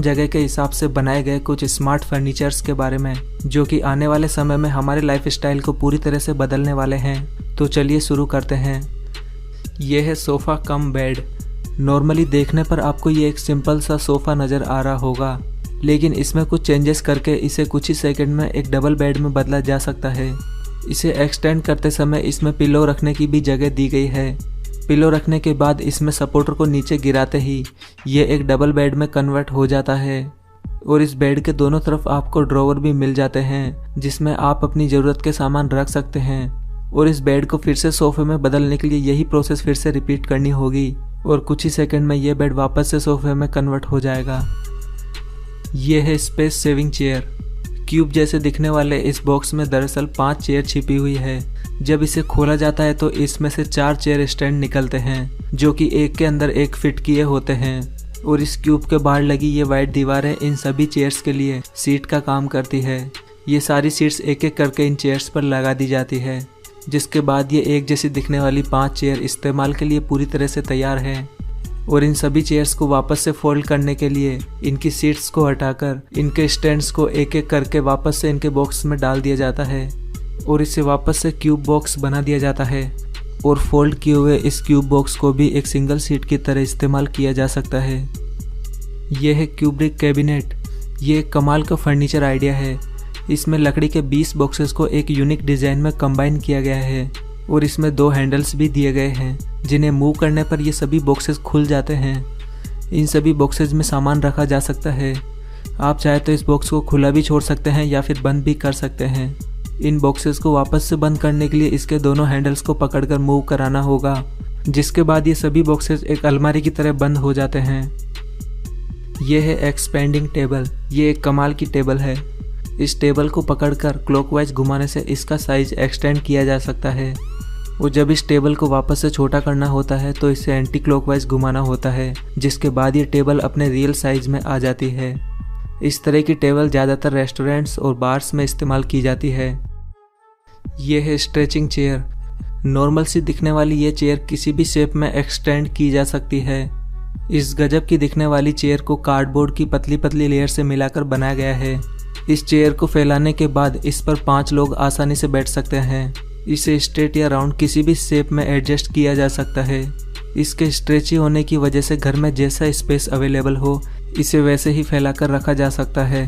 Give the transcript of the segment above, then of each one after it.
जगह के हिसाब से बनाए गए कुछ स्मार्ट फर्नीचर्स के बारे में, जो कि आने वाले समय में हमारे लाइफस्टाइल को पूरी तरह से बदलने वाले हैं। तो चलिए शुरू करते हैं। यह है सोफ़ा कम बेड। नॉर्मली देखने पर आपको ये एक सिंपल सा सोफ़ा नज़र आ रहा होगा, लेकिन इसमें कुछ चेंजेस करके इसे कुछ ही सेकंड में एक डबल बेड में बदला जा सकता है। इसे एक्सटेंड करते समय इसमें पिलो रखने की भी जगह दी गई है। पिलो रखने के बाद इसमें सपोर्टर को नीचे गिराते ही ये एक डबल बेड में कन्वर्ट हो जाता है और इस बेड के दोनों तरफ आपको ड्रॉवर भी मिल जाते हैं, जिसमें आप अपनी ज़रूरत के सामान रख सकते हैं। और इस बेड को फिर से सोफ़े में बदलने के लिए यही प्रोसेस फिर से रिपीट करनी होगी और कुछ ही सेकंड में ये बेड वापस से सोफ़े में कन्वर्ट हो जाएगा। ये है स्पेस सेविंग चेयर। क्यूब जैसे दिखने वाले इस बॉक्स में दरअसल 5 चेयर छिपी हुई है। जब इसे खोला जाता है तो इसमें से 4 चेयर स्टैंड निकलते हैं, जो कि एक के अंदर एक फिट किए होते हैं। और इस क्यूब के बाहर लगी ये वाइट दीवारें इन सभी चेयर्स के लिए सीट का काम करती है। ये सारी सीट्स एक एक करके इन चेयर्स पर लगा दी जाती है, जिसके बाद ये एक जैसी दिखने वाली 5 चेयर इस्तेमाल के लिए पूरी तरह से तैयार है। और इन सभी चेयर्स को वापस से फोल्ड करने के लिए इनकी सीट्स को हटाकर इनके स्टैंड्स को एक एक करके वापस से इनके बॉक्स में डाल दिया जाता है और इसे वापस से क्यूब बॉक्स बना दिया जाता है। और फोल्ड किए हुए इस क्यूब बॉक्स को भी एक सिंगल सीट की तरह इस्तेमाल किया जा सकता है। यह है क्यूब्रिक कैबिनेट। ये एक कमाल का फर्नीचर आइडिया है। इसमें लकड़ी के 20 बॉक्सेस को एक यूनिक डिज़ाइन में कंबाइन किया गया है और इसमें 2 हैंडल्स भी दिए गए हैं, जिन्हें मूव करने पर ये सभी बॉक्सेस खुल जाते हैं। इन सभी बॉक्सेस में सामान रखा जा सकता है। आप चाहे तो इस बॉक्स को खुला भी छोड़ सकते हैं या फिर बंद भी कर सकते हैं। इन बॉक्सेस को वापस से बंद करने के लिए इसके दोनों हैंडल्स को पकड़कर मूव कराना होगा, जिसके बाद ये सभी बॉक्सेस एक अलमारी की तरह बंद हो जाते हैं। यह है एक्सपेंडिंग टेबल। ये एक कमाल की टेबल है। इस टेबल को पकड़कर क्लॉकवाइज घुमाने से इसका साइज एक्सटेंड किया जा सकता है और जब इस टेबल को वापस से छोटा करना होता है तो इसे एंटी क्लॉकवाइज घुमाना होता है, जिसके बाद ये टेबल अपने रियल साइज में आ जाती है। इस तरह की टेबल ज़्यादातर रेस्टोरेंट्स और बार्स में इस्तेमाल की जाती है। ये है स्ट्रेचिंग चेयर। नॉर्मल सी दिखने वाली ये चेयर किसी भी शेप में एक्सटेंड की जा सकती है। इस गजब की दिखने वाली चेयर को कार्डबोर्ड की पतली पतली लेयर से मिलाकर बनाया गया है। इस चेयर को फैलाने के बाद इस पर 5 लोग आसानी से बैठ सकते हैं। इसे स्ट्रेट या राउंड किसी भी शेप में एडजस्ट किया जा सकता है। इसके स्ट्रेची होने की वजह से घर में जैसा स्पेस अवेलेबल हो इसे वैसे ही फैलाकर रखा जा सकता है।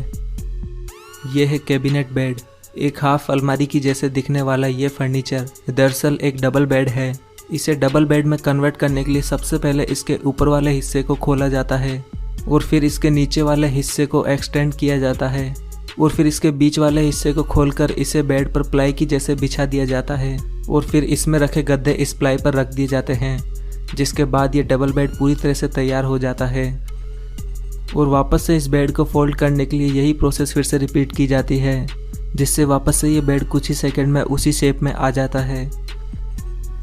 यह है कैबिनेट बेड। एक हाफ अलमारी की जैसे दिखने वाला ये फर्नीचर दरअसल एक डबल बेड है। इसे डबल बेड में कन्वर्ट करने के लिए सबसे पहले इसके ऊपर वाले हिस्से को खोला जाता है और फिर इसके नीचे वाले हिस्से को एक्सटेंड किया जाता है और फिर इसके बीच वाले हिस्से को खोलकर इसे बेड पर प्लाई की जैसे बिछा दिया जाता है और फिर इसमें रखे गद्दे इस प्लाई पर रख दिए जाते हैं, जिसके बाद ये डबल बेड पूरी तरह से तैयार हो जाता है। और वापस से इस बेड को फोल्ड करने के लिए यही प्रोसेस फिर से रिपीट की जाती है, जिससे वापस से ये बेड कुछ ही सेकंड में उसी शेप में आ जाता है।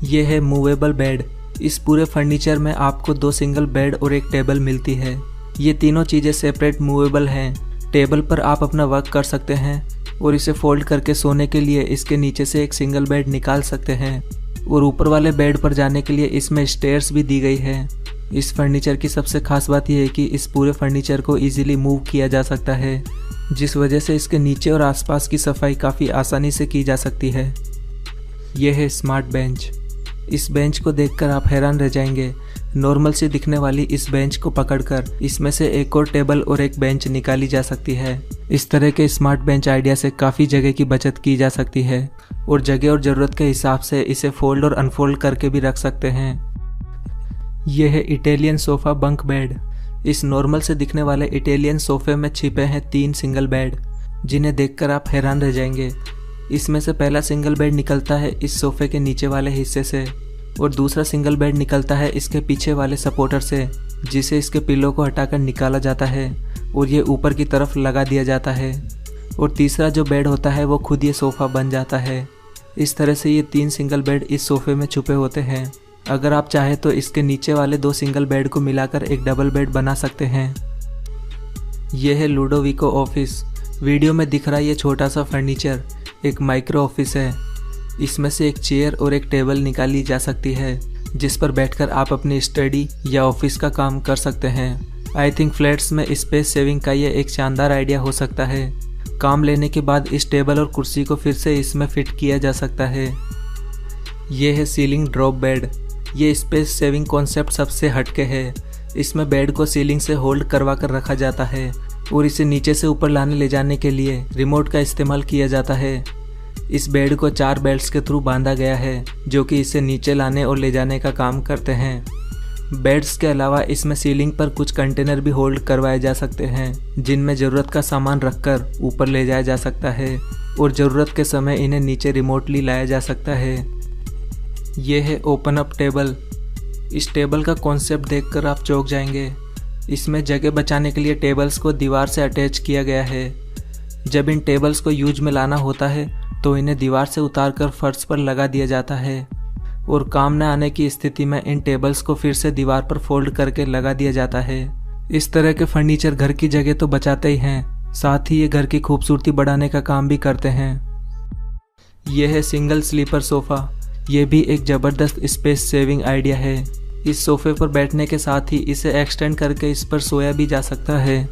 यह है मूवेबल बेड। इस पूरे फर्नीचर में आपको 2 सिंगल बेड और एक टेबल मिलती है। ये तीनों चीज़ें सेपरेट मूवेबल हैं। टेबल पर आप अपना वर्क कर सकते हैं और इसे फोल्ड करके सोने के लिए इसके नीचे से एक सिंगल बेड निकाल सकते हैं और ऊपर वाले बेड पर जाने के लिए इसमें स्टेयर्स भी दी गई है। इस फर्नीचर की सबसे खास बात यह है कि इस पूरे फर्नीचर को इजीली मूव किया जा सकता है, जिस वजह से इसके नीचे और आसपास की सफाई काफ़ी आसानी से की जा सकती है। यह है स्मार्ट बेंच। इस बेंच को देखकर आप हैरान रह जाएंगे। नॉर्मल सी दिखने वाली इस बेंच को पकड़कर इसमें से एक और टेबल और एक बेंच निकाली जा सकती है। इस तरह के स्मार्ट बेंच आइडिया से काफ़ी जगह की बचत की जा सकती है और जगह और ज़रूरत के हिसाब से इसे फोल्ड और अनफोल्ड करके भी रख सकते हैं। यह है इटालियन सोफ़ा बंक बेड। इस नॉर्मल से दिखने वाले इटालियन सोफ़े में छिपे हैं 3 सिंगल बेड, जिन्हें देखकर आप हैरान रह जाएंगे। इसमें से पहला सिंगल बेड निकलता है इस सोफ़े के नीचे वाले हिस्से से और दूसरा सिंगल बेड निकलता है इसके पीछे वाले सपोर्टर से, जिसे इसके पिलो को हटाकर निकाला जाता है और ये ऊपर की तरफ लगा दिया जाता है। और तीसरा जो बेड होता है वो खुद ये सोफ़ा बन जाता है। इस तरह से ये 3 सिंगल बेड इस सोफ़े में छुपे होते हैं। अगर आप चाहें तो इसके नीचे वाले 2 सिंगल बेड को मिलाकर एक डबल बेड बना सकते हैं। यह है लूडोविको ऑफिस। वीडियो में दिख रहा ये छोटा सा फर्नीचर एक माइक्रो ऑफिस है। इसमें से एक चेयर और एक टेबल निकाली जा सकती है, जिस पर बैठकर आप अपनी स्टडी या ऑफिस का काम कर सकते हैं। आई थिंक फ्लैट्स में स्पेस सेविंग का ये एक शानदार आइडिया हो सकता है। काम लेने के बाद इस टेबल और कुर्सी को फिर से इसमें फिट किया जा सकता है। ये है सीलिंग ड्रॉप बेड। ये स्पेस सेविंग कॉन्सेप्ट सबसे हटके है। इसमें बेड को सीलिंग से होल्ड करवा कर रखा जाता है और इसे नीचे से ऊपर लाने ले जाने के लिए रिमोट का इस्तेमाल किया जाता है। इस बेड को 4 बेल्ट्स के थ्रू बांधा गया है जो कि इसे नीचे लाने और ले जाने का काम करते हैं। बेड्स के अलावा इसमें सीलिंग पर कुछ कंटेनर भी होल्ड करवाए जा सकते हैं जिनमें ज़रूरत का सामान रखकर ऊपर ले जाया जा सकता है और ज़रूरत के समय इन्हें नीचे रिमोटली लाया जा सकता है। ये है ओपन अप टेबल। इस टेबल का कॉन्सेप्ट देखकर आप चौंक जाएंगे। इसमें जगह बचाने के लिए टेबल्स को दीवार से अटैच किया गया है। जब इन टेबल्स को यूज में लाना होता है तो इन्हें दीवार से उतारकर फर्श पर लगा दिया जाता है और काम न आने की स्थिति में इन टेबल्स को फिर से दीवार पर फोल्ड करके लगा दिया जाता है। इस तरह के फर्नीचर घर की जगह तो बचाते ही हैं, साथ ही ये घर की खूबसूरती बढ़ाने का काम भी करते हैं। यह है सिंगल स्लीपर सोफ़ा। ये भी एक ज़बरदस्त स्पेस सेविंग आइडिया है। इस सोफ़े पर बैठने के साथ ही इसे एक्सटेंड करके इस पर सोया भी जा सकता है।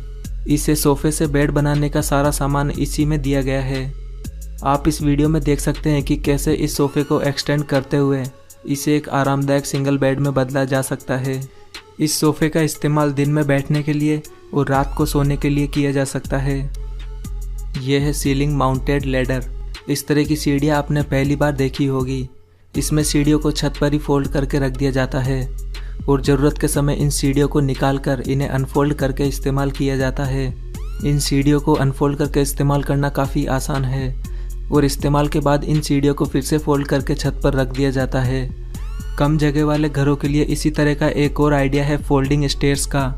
इसे सोफ़े से बेड बनाने का सारा सामान इसी में दिया गया है। आप इस वीडियो में देख सकते हैं कि कैसे इस सोफ़े को एक्सटेंड करते हुए इसे एक आरामदायक सिंगल बेड में बदला जा सकता है। इस सोफ़े का इस्तेमाल दिन में बैठने के लिए और रात को सोने के लिए किया जा सकता है। यह है सीलिंग माउंटेड लैडर। इस तरह की सीढ़ियाँ आपने पहली बार देखी होगी। इसमें सीढ़ियों को छत पर ही फोल्ड करके रख दिया जाता है और ज़रूरत के समय इन सीढ़ियों को निकाल कर इन्हें अनफोल्ड करके इस्तेमाल किया जाता है। इन सीढ़ियों को अनफोल्ड करके इस्तेमाल करना काफ़ी आसान है और इस्तेमाल के बाद इन सीढ़ियों को फिर से फोल्ड करके छत पर रख दिया जाता है। कम जगह वाले घरों के लिए इसी तरह का एक और आइडिया है फोल्डिंग स्टेयर्स का।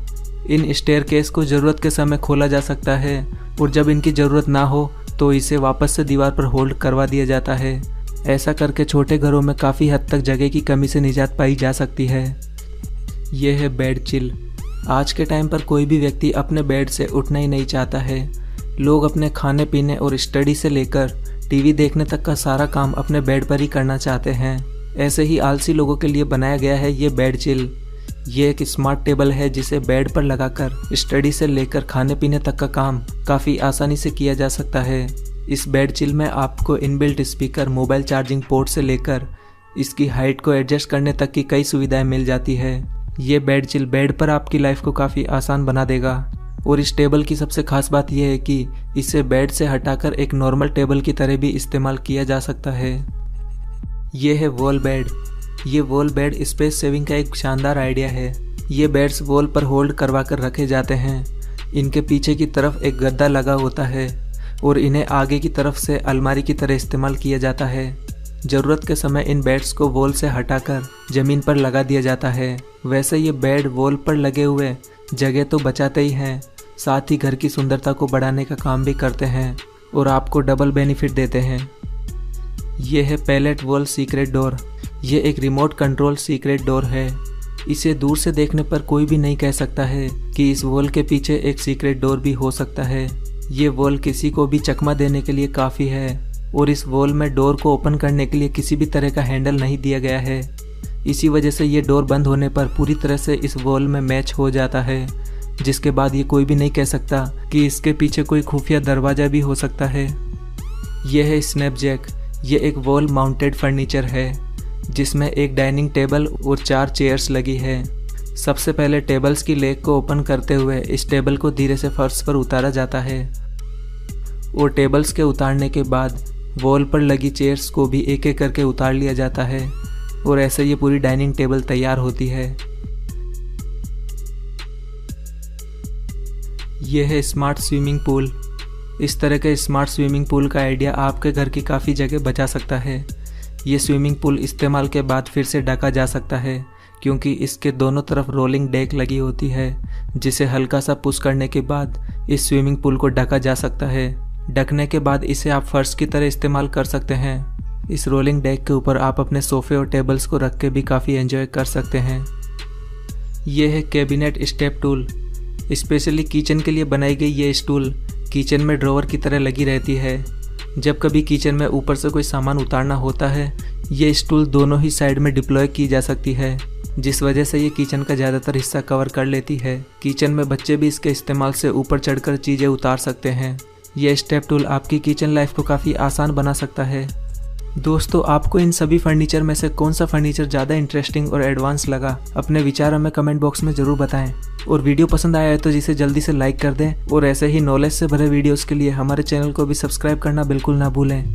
इन स्टेयरकेस को ज़रूरत के समय खोला जा सकता है और जब इनकी ज़रूरत ना हो तो इसे वापस से दीवार पर होल्ड करवा दिया जाता है। ऐसा करके छोटे घरों में काफ़ी हद तक जगह की कमी से निजात पाई जा सकती है। यह है बेड चिल। आज के टाइम पर कोई भी व्यक्ति अपने बेड से उठना ही नहीं चाहता है। लोग अपने खाने पीने और स्टडी से लेकर टीवी देखने तक का सारा काम अपने बेड पर ही करना चाहते हैं। ऐसे ही आलसी लोगों के लिए बनाया गया है ये बेड चिल। ये एक स्मार्ट टेबल है जिसे बेड पर लगाकर स्टडी से लेकर खाने पीने तक का काम काफ़ी आसानी से किया जा सकता है। इस बेड चिल में आपको inbuilt speaker, mobile charging port से लेकर इसकी हाइट को एडजस्ट करने तक की कई सुविधाएं मिल जाती है। ये बेड चिल बेड पर आपकी लाइफ को काफ़ी आसान बना देगा। और इस टेबल की सबसे खास बात यह है कि इसे बेड से हटाकर एक नॉर्मल टेबल की तरह भी इस्तेमाल किया जा सकता है। ये है वॉल बेड। ये वॉल बेड स्पेस सेविंग का एक शानदार आइडिया है। ये बेड्स वॉल पर होल्ड करवा कर रखे जाते हैं। इनके पीछे की तरफ एक गद्दा लगा होता है और इन्हें आगे की तरफ से अलमारी की तरह इस्तेमाल किया जाता है। ज़रूरत के समय इन बेड्स को वॉल से हटाकर ज़मीन पर लगा दिया जाता है। वैसे ये बेड वॉल पर लगे हुए जगह तो बचाते ही हैं, साथ ही घर की सुंदरता को बढ़ाने का काम भी करते हैं और आपको डबल बेनिफिट देते हैं। ये है पैलेट वॉल सीक्रेट डोर। ये एक रिमोट कंट्रोल सीक्रेट डोर है। इसे दूर से देखने पर कोई भी नहीं कह सकता है कि इस वॉल के पीछे एक सीक्रेट डोर भी हो सकता है। ये वॉल किसी को भी चकमा देने के लिए काफ़ी है और इस वॉल में डोर को ओपन करने के लिए किसी भी तरह का हैंडल नहीं दिया गया है। इसी वजह से ये डोर बंद होने पर पूरी तरह से इस वॉल में मैच हो जाता है, जिसके बाद ये कोई भी नहीं कह सकता कि इसके पीछे कोई खुफिया दरवाज़ा भी हो सकता है। यह है स्नैपजैक। ये एक वॉल माउंटेड फर्नीचर है जिसमें एक डाइनिंग टेबल और 4 चेयर्स लगी है। सबसे पहले टेबल्स की लेग को ओपन करते हुए इस टेबल को धीरे से फर्श पर उतारा जाता है और टेबल्स के उतारने के बाद वॉल पर लगी चेयर्स को भी एक एक करके उतार लिया जाता है और ऐसे ये पूरी डाइनिंग टेबल तैयार होती है। यह है स्मार्ट स्विमिंग पूल। इस तरह के स्मार्ट स्विमिंग पूल का आइडिया आपके घर की काफ़ी जगह बचा सकता है। ये स्विमिंग पूल इस्तेमाल के बाद फिर से ढका जा सकता है क्योंकि इसके दोनों तरफ रोलिंग डेक लगी होती है, जिसे हल्का सा पुश करने के बाद इस स्विमिंग पूल को ढका जा सकता है। ढकने के बाद इसे आप फर्श की तरह इस्तेमाल कर सकते हैं। इस रोलिंग डेक के ऊपर आप अपने सोफ़े और टेबल्स को रख के भी काफ़ी एंजॉय कर सकते हैं। यह है cabinet step tool. Specially kitchen के लिए बनाई गई ये स्टूल किचन में ड्रॉवर की तरह लगी रहती है। जब कभी किचन में ऊपर से कोई सामान उतारना होता है, ये स्टूल दोनों ही साइड में डिप्लॉय की जा सकती है जिस वजह से ये किचन का ज़्यादातर हिस्सा कवर कर लेती है। किचन में बच्चे भी इसके इस्तेमाल से ऊपर चढ़कर चीज़ें उतार सकते हैं। ये स्टेप टूल आपकी किचन लाइफ को काफ़ी आसान बना सकता है। दोस्तों, आपको इन सभी फर्नीचर में से कौन सा फर्नीचर ज़्यादा इंटरेस्टिंग और एडवांस लगा, अपने विचार हमें कमेंट बॉक्स में ज़रूर बताएं। और वीडियो पसंद आया है तो जिसे जल्दी से लाइक कर दें और ऐसे ही नॉलेज से भरे वीडियोस के लिए हमारे चैनल को भी सब्सक्राइब करना बिल्कुल ना भूलें।